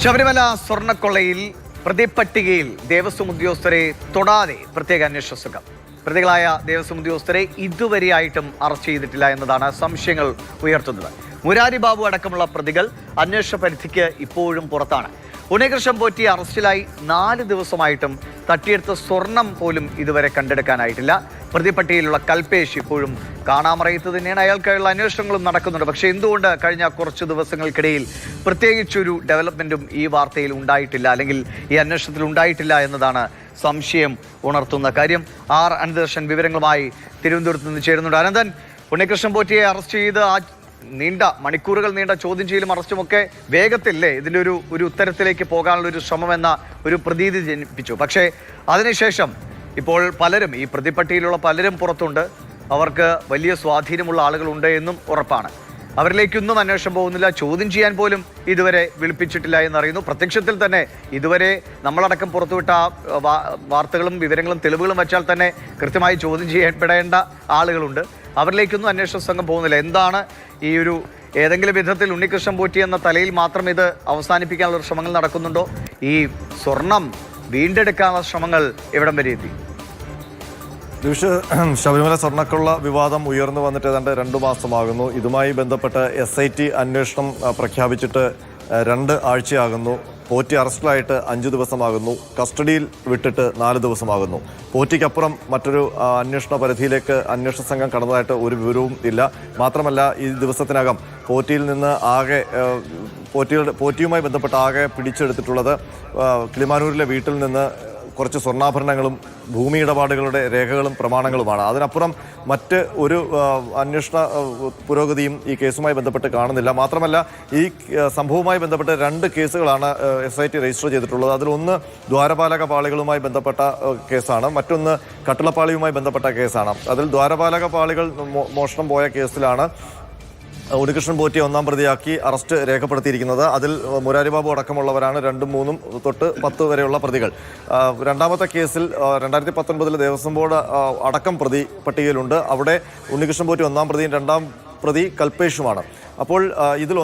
ശബരിമല സ്വർണ്ണക്കൊള്ളയിൽ പ്രതിപട്ടികയിൽ ദേവസ്വം ഉദ്യോഗസ്ഥരെ തൊടാതെ പ്രത്യേക അന്വേഷണ സംഘം. പ്രതികളായ ദേവസ്വം ഉദ്യോഗസ്ഥരെ ഇതുവരെയായിട്ടും അറസ്റ്റ് ചെയ്തിട്ടില്ല എന്നതാണ് സംശയങ്ങൾ ഉയർത്തുന്നത്. മുരാരി ബാബു അടക്കമുള്ള പ്രതികൾ അന്വേഷണ പരിധിക്ക് ഇപ്പോഴും പുറത്താണ്. ഉണ്ണികൃഷ്ണൻ പോറ്റി അറസ്റ്റിലായി 4 ദിവസമായിട്ടും തട്ടിയെടുത്ത സ്വർണം പോലും ഇതുവരെ കണ്ടെടുക്കാനായിട്ടില്ല. പ്രതിപട്ടികയിലുള്ള കൽപേഷ് ഇപ്പോഴും കാണാമറയത്ത് തന്നെയാണ്. അയാൾക്കായുള്ള അന്വേഷണങ്ങളും നടക്കുന്നുണ്ട്. പക്ഷേ എന്തുകൊണ്ട് കഴിഞ്ഞ കുറച്ച് ദിവസങ്ങൾക്കിടയിൽ പ്രത്യേകിച്ചൊരു ഡെവലപ്മെൻറ്റും ഈ വാർത്തയിൽ ഉണ്ടായിട്ടില്ല, അല്ലെങ്കിൽ ഈ അന്വേഷണത്തിൽ ഉണ്ടായിട്ടില്ല എന്നതാണ് സംശയം ഉണർത്തുന്ന കാര്യം. ആർ അനന്തകൃഷ്ണൻ വിവരങ്ങളുമായി തിരുവനന്തപുരത്ത് നിന്ന് ചേരുന്നുണ്ട്. അനന്തൻ, ഉണ്ണികൃഷ്ണൻ പോറ്റിയെ അറസ്റ്റ് ചെയ്ത് മണിക്കൂറുകൾ നീണ്ട ചോദ്യം ചെയ്യലും അറസ്റ്റുമൊക്കെ വേഗത്തില്ലേ ഇതിൻ്റെ ഒരു ഉത്തരത്തിലേക്ക് പോകാനുള്ള ഒരു ശ്രമമെന്ന ഒരു പ്രതീതി ജനിപ്പിച്ചു. പക്ഷേ അതിനുശേഷം ഇപ്പോൾ പലരും, ഈ പ്രതിപട്ടികയിലുള്ള പലരും പുറത്തുണ്ട്. അവർക്ക് വലിയ സ്വാധീനമുള്ള ആളുകളുണ്ട് എന്നും ഉറപ്പാണ്. അവരിലേക്കൊന്നും അന്വേഷണം പോകുന്നില്ല. ചോദ്യം ചെയ്യാൻ പോലും ഇതുവരെ വിളിപ്പിച്ചിട്ടില്ല എന്നറിയുന്നു. പ്രത്യക്ഷത്തിൽ തന്നെ ഇതുവരെ നമ്മളടക്കം പുറത്തുവിട്ട വാർത്തകളും വിവരങ്ങളും തെളിവുകളും വെച്ചാൽ തന്നെ കൃത്യമായി ചോദ്യം ചെയ്യപ്പെടേണ്ട ആളുകളുണ്ട്. അവരിലേക്കൊന്നും അന്വേഷണ സംഘം പോകുന്നില്ല. എന്താണ് ഈ ഏതെങ്കിലും വിധത്തിൽ ഉണ്ണികൃഷ്ണൻ പോറ്റി എന്ന തലയിൽ മാത്രം ഇത് അവസാനിപ്പിക്കാനുള്ള ശ്രമങ്ങൾ നടക്കുന്നുണ്ടോ? ഈ സ്വർണം വീണ്ടെടുക്കാനുള്ള ശ്രമങ്ങൾ എവിടം വരെ എത്തി? ശബരിമല സ്വർണ്ണക്കൊള്ള വിവാദം ഉയർന്നു വന്നിട്ട് ഏതാണ്ട് 2 മാസമാകുന്നു. ഇതുമായി ബന്ധപ്പെട്ട് SIT അന്വേഷണം പ്രഖ്യാപിച്ചിട്ട് 2 ആഴ്ചയാകുന്നു. പോറ്റി അറസ്റ്റിലായിട്ട് 5 ദിവസമാകുന്നു. കസ്റ്റഡിയിൽ വിട്ടിട്ട് 4 ദിവസമാകുന്നു. പോറ്റിക്കപ്പുറം മറ്റൊരു അന്വേഷണ പരിധിയിലേക്ക് അന്വേഷണ സംഘം കടന്നതായിട്ട് ഒരു വിവരവും ഇല്ല. മാത്രമല്ല, ഈ ദിവസത്തിനകം പോറ്റിയിൽ നിന്ന് പോറ്റിയുമായി ബന്ധപ്പെട്ട് ആകെ പിടിച്ചെടുത്തിട്ടുള്ളത് കിളിമാനൂരിലെ വീട്ടിൽ നിന്ന് കുറച്ച് സ്വർണ്ണാഭരണങ്ങളും ഭൂമി ഇടപാടുകളുടെ രേഖകളും പ്രമാണങ്ങളുമാണ്. അതിനപ്പുറം മറ്റ് ഒരു അന്വേഷണ പുരോഗതിയും ഈ കേസുമായി ബന്ധപ്പെട്ട് കാണുന്നില്ല. മാത്രമല്ല, ഈ സംഭവവുമായി ബന്ധപ്പെട്ട് 2 കേസുകളാണ് SIT രജിസ്റ്റർ ചെയ്തിട്ടുള്ളത്. അതിലൊന്ന് ദ്വാരപാലക പാളികളുമായി ബന്ധപ്പെട്ട കേസാണ്, മറ്റൊന്ന് കട്ടിളപ്പാളിയുമായി ബന്ധപ്പെട്ട കേസാണ്. അതിൽ ദ്വാരപാലക പാളികൾ മോഷണം പോയ കേസിലാണ് ഉണ്ണികൃഷ്ണൻ പോറ്റിയെ 1-ാം പ്രതിയാക്കി അറസ്റ്റ് രേഖപ്പെടുത്തിയിരിക്കുന്നത്. അതിൽ മുരാരി ബാബു അടക്കമുള്ളവരാണ് 2, 3 തൊട്ട് 10 വരെയുള്ള പ്രതികൾ. 2ാമത്തെ കേസിൽ 2019 ദേവസ്വം ബോർഡ് അടക്കം പ്രതി പട്ടികയിലുണ്ട്. അവിടെ ഉണ്ണികൃഷ്ണൻ പോറ്റി 1-ാം പ്രതിയും 2-ാം പ്രതി കൽപേഷുമാണ്. അപ്പോൾ ഇതിൽ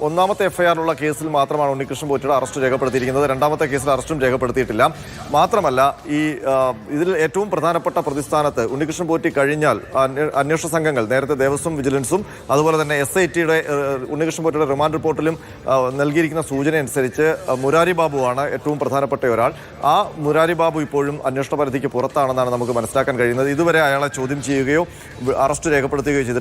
ഒന്നാമത്തെ FIR ഉള്ള കേസിൽ മാത്രമാണ് ഉണ്ണികൃഷ്ണൻ പോറ്റിയുടെ അറസ്റ്റ് രേഖപ്പെടുത്തിയിരിക്കുന്നത്. 2ാമത്തെ കേസിൽ അറസ്റ്റും രേഖപ്പെടുത്തിയിട്ടില്ല. മാത്രമല്ല, ഇതിൽ ഏറ്റവും പ്രധാനപ്പെട്ട പ്രതിസ്ഥാനത്ത് ഉണ്ണികൃഷ്ണൻ പോറ്റി കഴിഞ്ഞാൽ അന്വേഷണ സംഘങ്ങൾ നേരത്തെ ദേവസ്വം വിജിലൻസും അതുപോലെ തന്നെ SITയുടെ ഉണ്ണികൃഷ്ണൻ പോറ്റിയുടെ റിമാൻഡ് റിപ്പോർട്ടിലും നൽകിയിരിക്കുന്ന സൂചന അനുസരിച്ച് മുരാരി ബാബുവാണ് ഏറ്റവും പ്രധാനപ്പെട്ട ഒരാൾ. ആ മുരാരി ബാബു ഇപ്പോഴും അന്വേഷണ പരിധിക്ക് പുറത്താണെന്നാണ് നമുക്ക് മനസ്സിലാക്കാൻ കഴിയുന്നത്. ഇതുവരെ അയാളെ ചോദ്യം ചെയ്യുകയോ അറസ്റ്റ് രേഖപ്പെടുത്തുകയോ ചെയ്തിട്ടില്ല.